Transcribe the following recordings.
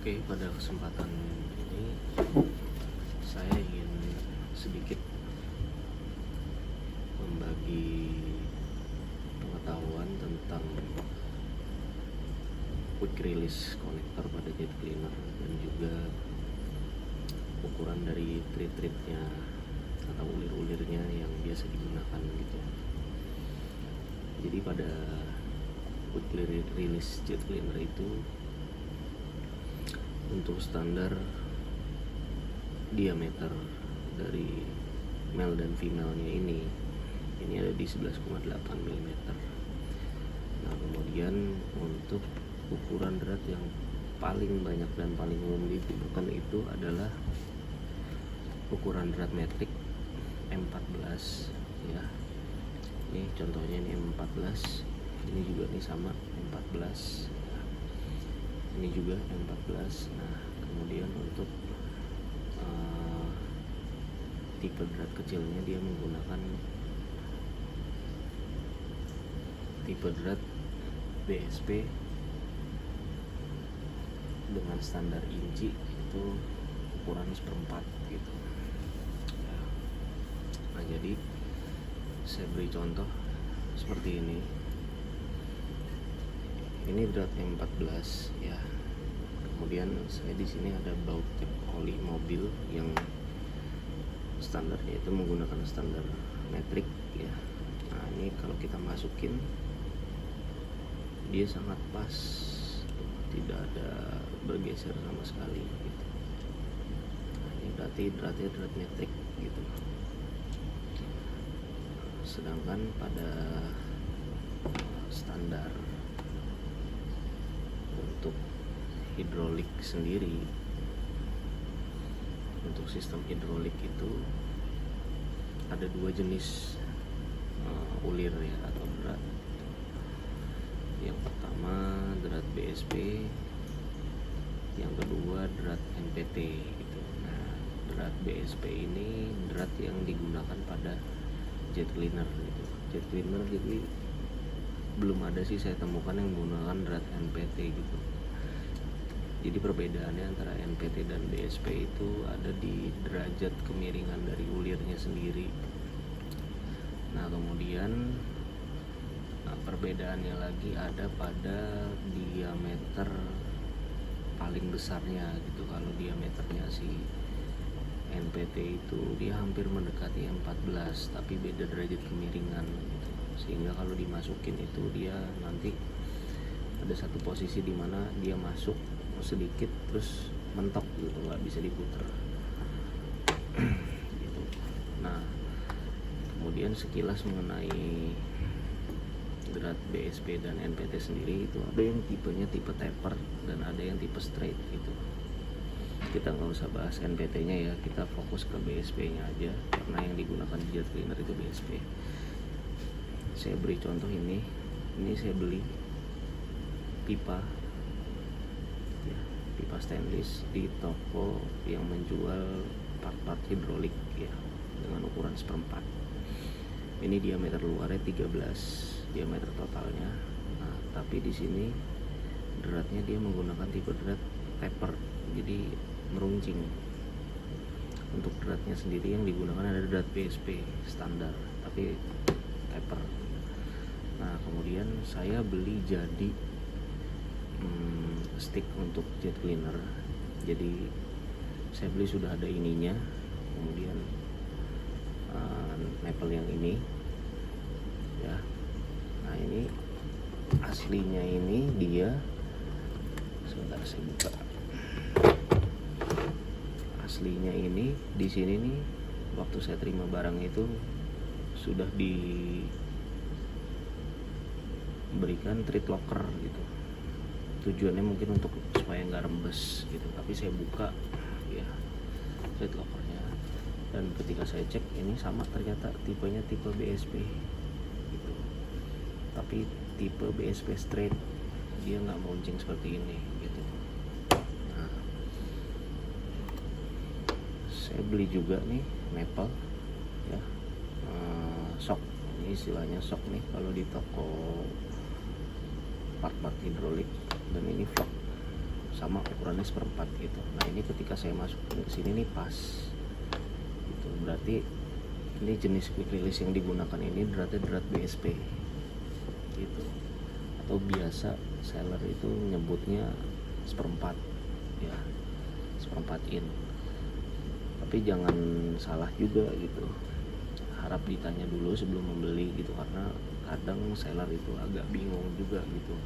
Oke, pada kesempatan ini saya ingin sedikit membagi pengetahuan tentang quick release connector pada jet cleaner dan juga ukuran dari treat-treatnya atau ulir-ulirnya yang biasa digunakan gitu. Jadi pada quick release jet cleaner itu untuk standar diameter dari male dan female-nya ini ada di 11,8 mm. Nah, kemudian untuk ukuran drat yang paling banyak dan paling umum digunakan itu adalah ukuran drat metrik M14 ya. Ini contohnya ini M14, ini juga nih sama M14. Ini juga M14. Nah, kemudian untuk tipe drat kecilnya dia menggunakan tipe drat BSP dengan standar inci itu ukuran 1/4 gitu. Nah, jadi saya beri contoh seperti ini. Ini drat M14 ya. Kemudian saya di sini ada baut cap oli mobil yang standarnya itu menggunakan standar metrik ya. Nah, ini kalau kita masukin dia sangat pas, tidak ada bergeser sama sekali gitu. Nah, ini berarti dratnya drat metrik gitu. Sedangkan pada standar untuk hidrolik sendiri, untuk sistem hidrolik itu ada dua jenis ulir ya atau drat. Yang pertama drat BSP, yang kedua drat NPT gitu. Nah, drat BSP ini drat yang digunakan pada jet cleaner gitu. Jet cleaner jadi belum ada sih saya temukan yang menggunakan drat NPT gitu. Jadi perbedaannya antara NPT dan BSP itu ada di derajat kemiringan dari ulirnya sendiri. Nah, kemudian perbedaannya lagi ada pada diameter paling besarnya gitu. Kalau diameternya si NPT itu dia hampir mendekati 14, tapi beda derajat kemiringan gitu. Sehingga kalau dimasukin itu dia nanti ada satu posisi di mana dia masuk sedikit terus mentok gitu, nggak bisa diputer gitu. Nah, kemudian sekilas mengenai drat BSP dan NPT sendiri, itu ada yang tipenya tipe taper dan ada yang tipe straight gitu. Kita nggak usah bahas NPT nya ya, kita fokus ke BSP nya aja karena yang digunakan di jet cleaner itu BSP. Saya beri contoh ini saya beli pipa ya, pipa stainless di toko yang menjual part-part hidrolik ya dengan ukuran 1/4. Ini diameter luarnya 13, diameter totalnya. Nah, tapi di sini dratnya dia menggunakan tipe drat taper, jadi meruncing. Untuk dratnya sendiri yang digunakan ada drat BSP standar tapi taper. Nah, kemudian saya beli jadi stick untuk jet cleaner. Jadi saya beli sudah ada ininya, kemudian maple yang ini ya. Nah, ini aslinya ini dia, sebentar saya buka. Aslinya ini di sini nih, waktu saya terima barang itu sudah diberikan treat locker gitu. Tujuannya mungkin untuk supaya nggak rembes gitu, tapi saya buka ya treat lockernya, dan ketika saya cek ini sama, ternyata tipenya tipe BSP gitu. Tapi tipe BSP straight, dia nggak mounting seperti ini gitu. Nah, saya beli juga nih maple ya, shock, ini istilahnya shock nih kalau di toko part-part hidrolik, dan ini vlog sama ukurannya 1/4 gitu. Nah ini ketika saya masukin ke sini nih pas gitu, berarti ini jenis quick release yang digunakan ini dratnya drat BSP gitu, atau biasa seller itu nyebutnya 1/4 ya, 1/4 in. Tapi jangan salah juga gitu, harap ditanya dulu sebelum membeli gitu, karena kadang seller itu agak bingung juga gitu.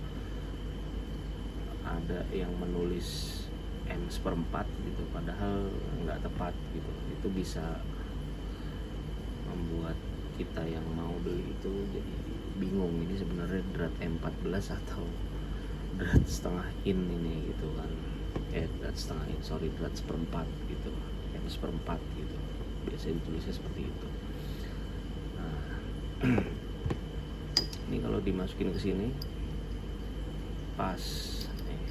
Ada yang menulis M1/4 gitu padahal nggak tepat gitu. Itu bisa membuat kita yang mau beli itu jadi bingung, ini sebenarnya drat M14 atau drat setengah in ini gitu kan. Drat setengah in, sorry, drat 1/4 gitu, M1/4 gitu, biasanya ditulisnya seperti itu. Nah ini kalau dimasukin ke sini pas nih.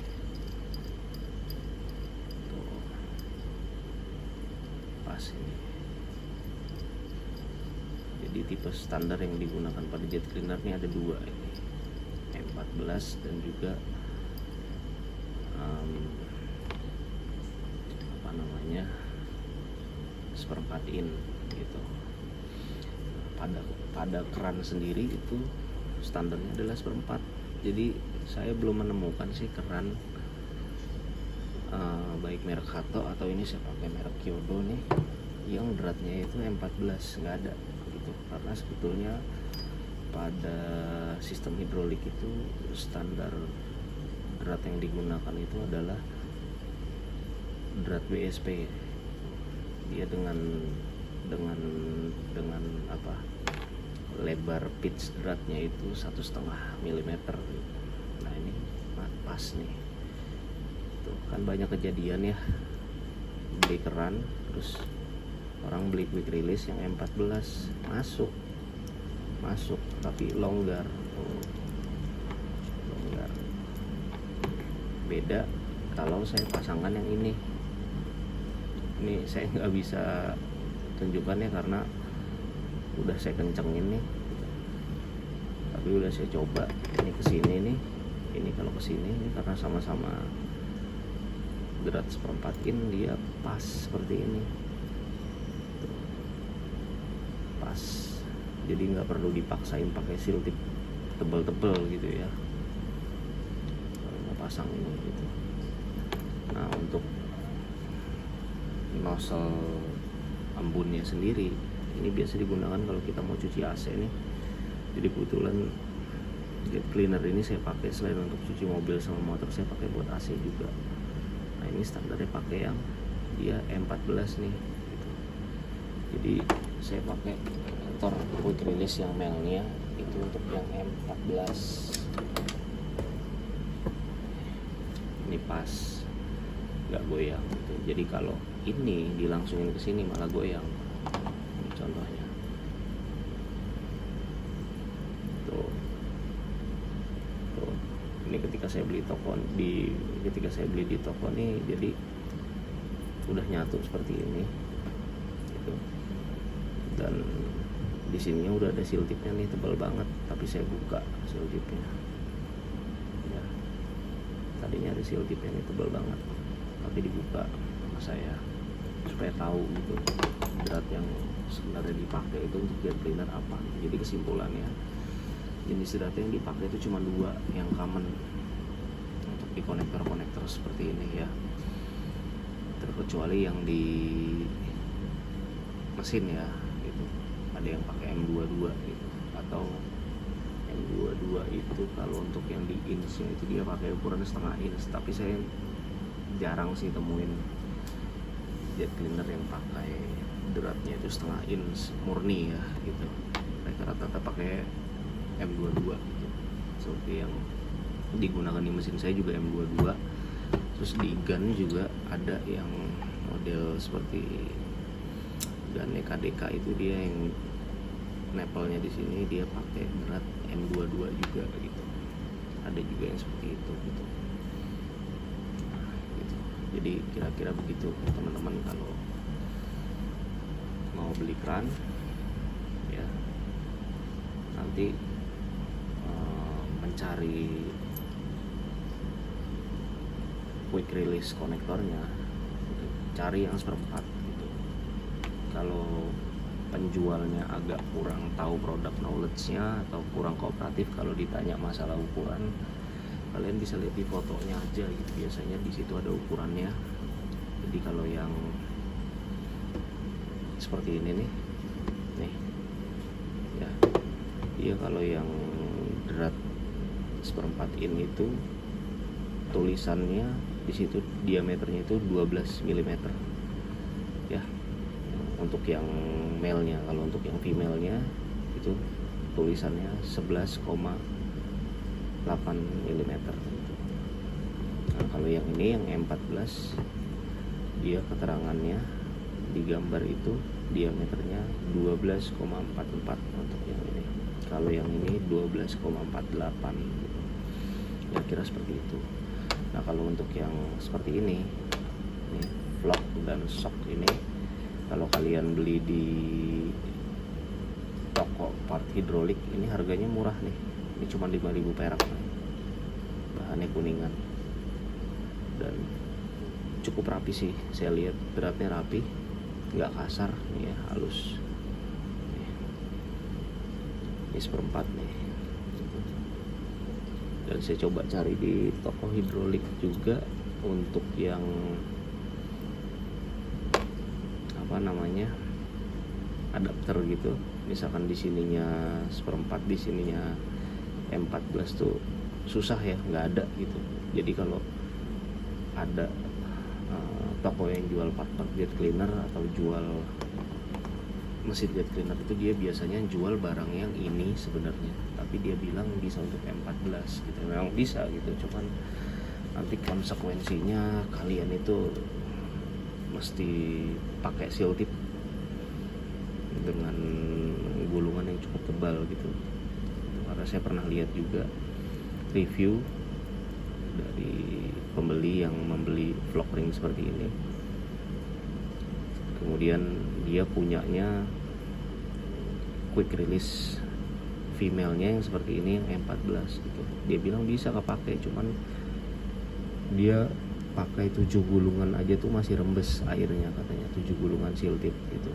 Tuh. Pas ini. Jadi tipe standar yang digunakan pada jet cleaner ini ada dua ini, M14 dan juga apa namanya 1/4 in gitu. Pada keran sendiri itu standarnya adalah 1/4. Jadi saya belum menemukan sih keran baik merek Hato atau ini saya pakai merek Kyodo nih yang dratnya itu M14, nggak ada gitu. Karena sebetulnya pada sistem hidrolik itu standar drat yang digunakan itu adalah drat BSP. Dia dengan apa, lebar pitch dratnya itu 1,5 mm. Nah ini pas nih. Tuh kan banyak kejadian ya, beli keran terus orang beli quick release yang M14 masuk tapi longgar. Longgar. Beda kalau saya pasangkan yang ini saya nggak bisa tunjukkannya karena udah saya kencengin nih, tapi udah saya coba ini kesini nih, ini kalau kesini nih karena sama-sama drat 1/4 in dia pas seperti ini. Tuh. Pas, jadi nggak perlu dipaksain pakai seal tip tebel-tebel gitu ya kalau mau pasang ini gitu. Nah untuk nozzle embunnya sendiri ini biasa digunakan kalau kita mau cuci AC nih. Jadi kebetulan jet cleaner ini saya pakai selain untuk cuci mobil sama motor, saya pakai buat AC juga. Nah ini standarnya pakai yang dia M14 nih gitu. Jadi saya pakai motor quick release yang melnya itu untuk yang M14. Ini pas, nggak goyang gitu. Jadi kalau ini dilangsungin ke sini malah goyang. Ini contohnya. Tuh. Ini ketika saya beli di toko nih, jadi udah nyatu seperti ini gitu. Dan di sininya udah ada seal tipnya nih, tebal banget, tapi saya buka seal tipnya ya. Tadinya ada seal tipnya nih tebal banget, tapi dibuka sama saya supaya tahu gitu drat yang sebenarnya dipakai itu untuk jet cleaner apa. Jadi kesimpulannya jenis drat yang dipakai itu cuma dua yang common untuk di konektor seperti ini ya, terkecuali yang di mesin ya gitu. Ada yang pakai M22 gitu, atau M22 itu kalau untuk yang di inch itu dia pakai ukuran 1/2 inch, tapi saya jarang sih temuin jet cleaner yang pakai dratnya itu 1/2 inch murni ya gitu. Mereka rata-rata pakai M22 gitu. Seperti yang digunakan di mesin saya juga M22. Terus di gun juga ada yang model seperti gun KDK itu, dia yang nepelnya di sini dia pakai drat M22 juga gitu. Ada juga yang seperti itu gitu. Jadi kira-kira begitu teman-teman kalau mau beli keran ya. Nanti mencari quick release konektornya, cari yang seperempat gitu. Kalau penjualnya agak kurang tahu produk knowledge-nya atau kurang kooperatif kalau ditanya masalah ukuran, kalian bisa lihat di fotonya aja gitu. Biasanya di situ ada ukurannya. Jadi kalau yang seperti ini nih ya, dia kalau yang drat seperempat in itu tulisannya di situ diameternya itu 12 mm ya, untuk yang male-nya. Kalau untuk yang female-nya itu tulisannya 11,8 mm gitu. Nah, kalau yang ini yang M14 dia keterangannya di gambar itu diameternya 12,44 untuk yang ini. Kalau yang ini 12,48 gitu. Ya kira seperti itu. Nah, kalau untuk yang seperti ini vlog dan shock ini, kalau kalian beli di toko part hidrolik ini harganya murah nih. Ini cuma 5.000 perak. Bahannya kuningan dan cukup rapi sih. Saya lihat dratnya rapi, nggak kasar nih ya, halus. Ini seperempat nih. Dan saya coba cari di toko hidrolik juga untuk yang apa namanya, adapter gitu. Misalkan di sininya seperempat, di sininya M14 tuh susah ya, nggak ada gitu. Jadi kalau ada toko yang jual part-part jet cleaner atau jual mesin jet cleaner itu, dia biasanya jual barang yang ini sebenarnya, tapi dia bilang bisa untuk M14 gitu. Memang bisa gitu, cuman nanti konsekuensinya kalian itu mesti pakai seal tip dengan gulungan yang cukup tebal gitu. Karena saya pernah lihat juga review dari pembeli yang membeli vlog ring seperti ini, kemudian dia punyanya quick release female-nya yang seperti ini, yang M14 gitu. Dia bilang bisa kepake, cuman dia pakai 7 gulungan aja tuh masih rembes airnya katanya, 7 gulungan seal tip gitu.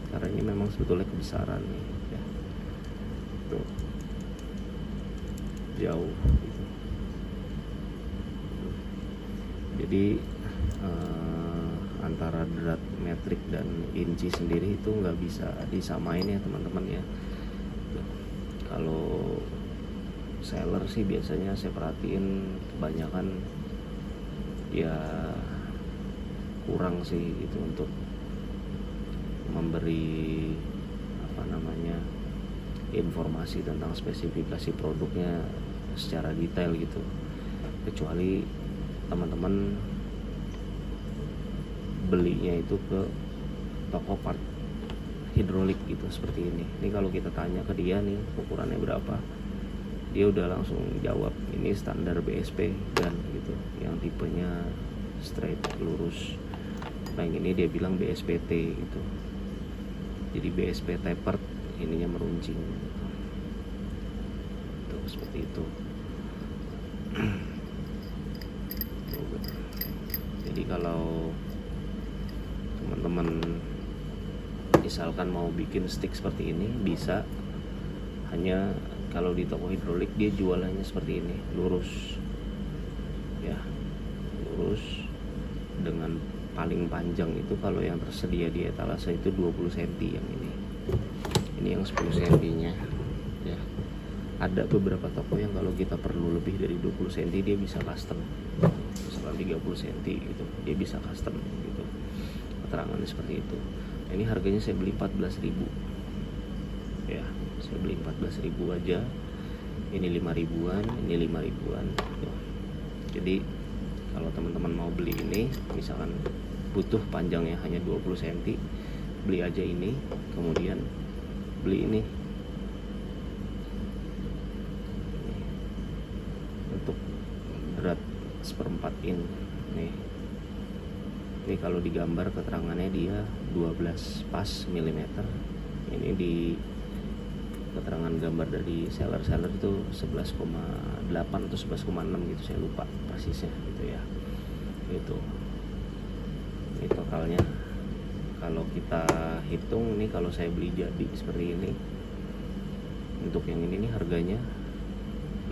Karena ini memang sebetulnya kebesaran nih ya. Tuh. Jauh gitu. Jadi antara drat metrik dan inci sendiri itu nggak bisa disamain ya teman-teman ya. Kalau seller sih biasanya saya perhatiin kebanyakan ya kurang sih gitu untuk memberi apa namanya informasi tentang spesifikasi produknya secara detail gitu, kecuali teman-teman belinya itu ke toko part hidrolik gitu seperti ini. Ini kalau kita tanya ke dia nih ukurannya berapa, dia udah langsung jawab ini standar BSP dan gitu, yang tipenya straight lurus. Nah yang ini dia bilang BSPT gitu, jadi BSP tapered, ininya meruncing gitu. Tuh, seperti itu. Jadi kalau teman-teman misalkan mau bikin stick seperti ini bisa, hanya kalau di toko hidrolik dia jualannya seperti ini, lurus ya, lurus dengan paling panjang itu kalau yang tersedia di etalase itu 20 cm. Yang ini yang 10 cm nya ya. Ada beberapa toko yang kalau kita perlu lebih dari 20 cm dia bisa custom, misalkan 30 cm gitu, dia bisa custom gitu, keterangannya seperti itu. Nah, ini harganya saya beli 14.000 ya, saya beli 14.000 aja. Ini 5.000-an, ini 5.000-an gitu. Jadi kalau teman-teman mau beli ini, misalkan butuh panjangnya hanya 20 cm, beli aja ini, kemudian beli ini untuk drat seperempat in nih. Ini kalau digambar keterangannya dia 12 pas milimeter. Ini di keterangan gambar dari seller itu 11,8 atau 11,6 gitu, saya lupa persisnya gitu ya. Itu ini totalnya kalau kita hitung nih, kalau saya beli jadi seperti ini, untuk yang ini nih harganya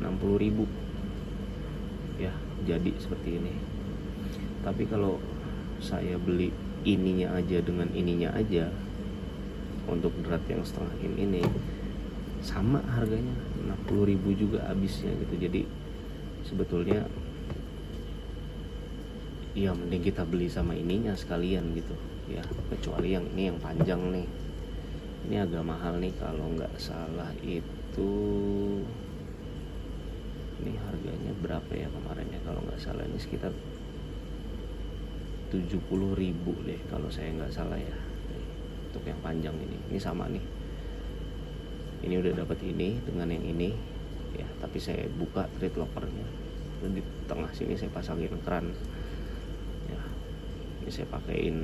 60.000 ya, jadi seperti ini. Tapi kalau saya beli ininya aja dengan ininya aja, untuk drat yang setengah ini sama harganya 60.000 juga habisnya gitu. Jadi sebetulnya ya mending kita beli sama ininya sekalian gitu ya, kecuali yang ini yang panjang nih, ini agak mahal nih, kalau nggak salah itu ini harganya berapa ya kemarin ya, kalau nggak salah ini sekitar 70.000 deh kalau saya nggak salah ya. Nih, untuk yang panjang ini sama nih, ini udah dapat ini dengan yang ini ya, tapi saya buka thread lockernya dan di tengah sini saya pasangin keran ya. Ini saya pakein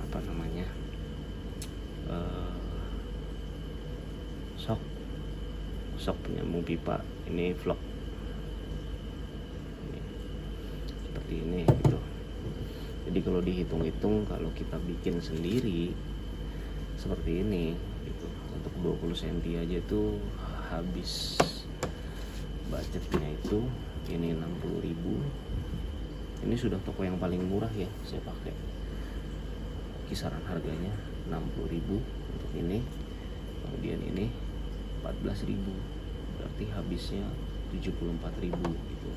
apa namanya, sok penyambung pipa, ini vlog ini, seperti ini gitu. Jadi kalau dihitung-hitung, kalau kita bikin sendiri seperti ini gitu, untuk 20 cm aja tuh habis budgetnya itu ini 60.000. Ini sudah toko yang paling murah ya saya pakai, kisaran harganya 60.000 untuk ini. Kemudian ini 14.000, berarti habisnya 74.000 gitu.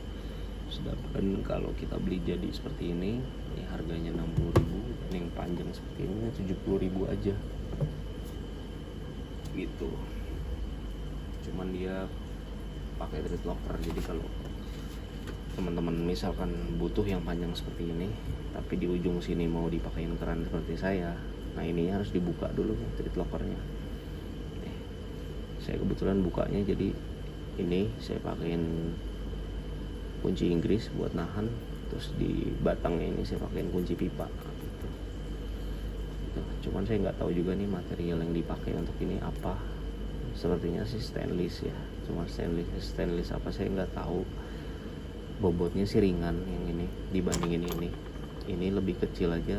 Sedangkan kalau kita beli jadi seperti ini harganya 60.000, dan yang panjang seperti ini 70.000 aja gitu. Cuman dia pakai thread locker, jadi kalau teman-teman misalkan butuh yang panjang seperti ini tapi di ujung sini mau dipakein keran seperti saya, nah ininya harus dibuka dulu thread lockernya. Saya kebetulan bukanya, jadi ini saya pakein kunci Inggris buat nahan, terus di batangnya ini saya pakein kunci pipa gitu. Cuman saya nggak tahu juga nih material yang dipakai untuk ini apa, sepertinya sih stainless ya, cuma stainless apa saya nggak tahu. Bobotnya sih ringan yang ini dibandingin ini lebih kecil aja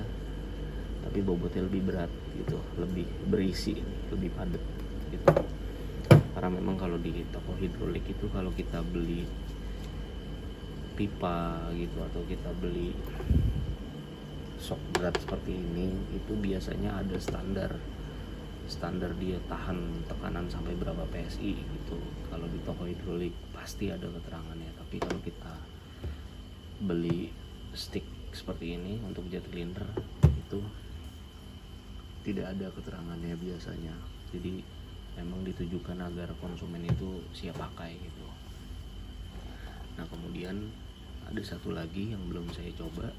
tapi bobotnya lebih berat gitu, lebih berisi, lebih padat gitu. Karena memang kalau di toko hidrolik itu kalau kita beli pipa gitu atau kita beli shock berat seperti ini, itu biasanya ada standar dia tahan tekanan sampai berapa PSI gitu. Kalau di toko hidrolik pasti ada keterangannya, tapi kalau kita beli stick seperti ini untuk jet cleaner itu tidak ada keterangannya biasanya. Jadi memang ditujukan agar konsumen itu siap pakai gitu. Nah kemudian ada satu lagi yang belum saya coba,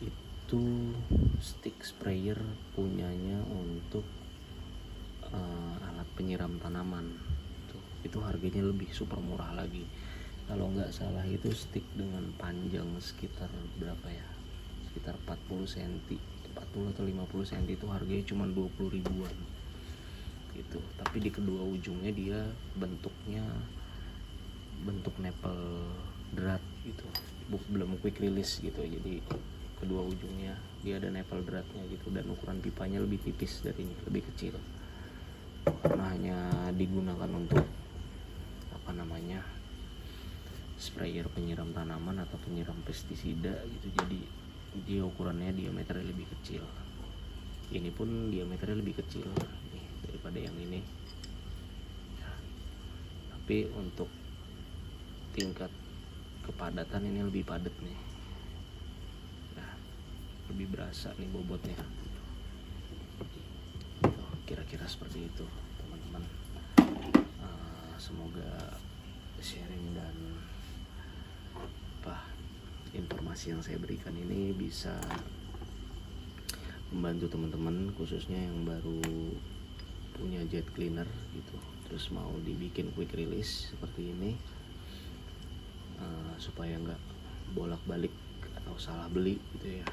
itu stick sprayer punyanya untuk alat penyiram tanaman. Itu harganya lebih super murah lagi. Kalau nggak salah itu stick dengan panjang sekitar berapa ya, sekitar 40 cm 40 atau 50 cm, itu harganya cuma 20 ribuan gitu. Tapi di kedua ujungnya dia bentuknya bentuk nepel drat gitu, belum quick release gitu. Jadi kedua ujungnya dia ada nepel dratnya gitu, dan ukuran pipanya lebih tipis dari ini, lebih kecil, karena hanya digunakan untuk apa namanya, sprayer penyiram tanaman atau penyiram pestisida gitu. Jadi dia ukurannya diameternya lebih kecil. Ini pun diameternya lebih kecil nih daripada yang ini ya. Tapi untuk tingkat kepadatan ini lebih padat nih ya, lebih berasa nih bobotnya. Kira-kira seperti itu teman-teman. Semoga sharing dan informasi yang saya berikan ini bisa membantu teman-teman, khususnya yang baru punya jet cleaner gitu, terus mau dibikin quick release seperti ini, supaya nggak bolak-balik atau salah beli gitu ya.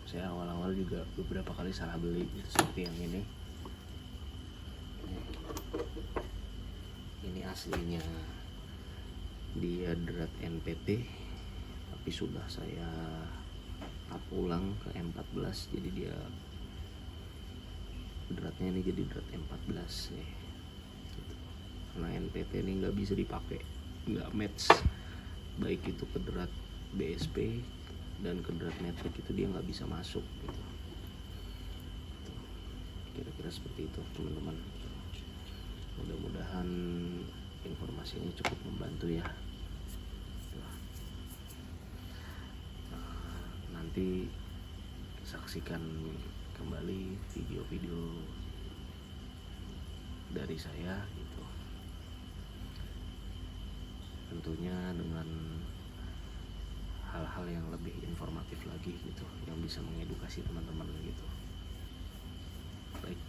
Saya awal-awal juga beberapa kali salah beli gitu, seperti yang ini aslinya dia drat NPT tapi sudah saya up ulang ke M14, jadi dia dratnya ini jadi drat M14 nih gitu. Karena NPT ini nggak bisa dipakai, nggak match, baik itu ke drat BSP dan ke drat metrik itu dia nggak bisa masuk gitu. Kira-kira seperti itu teman-teman. Mudah-mudahan informasi ini cukup membantu ya. Nanti saksikan kembali video-video dari saya gitu, tentunya dengan hal-hal yang lebih informatif lagi gitu, yang bisa mengedukasi teman-teman gitu. Baik.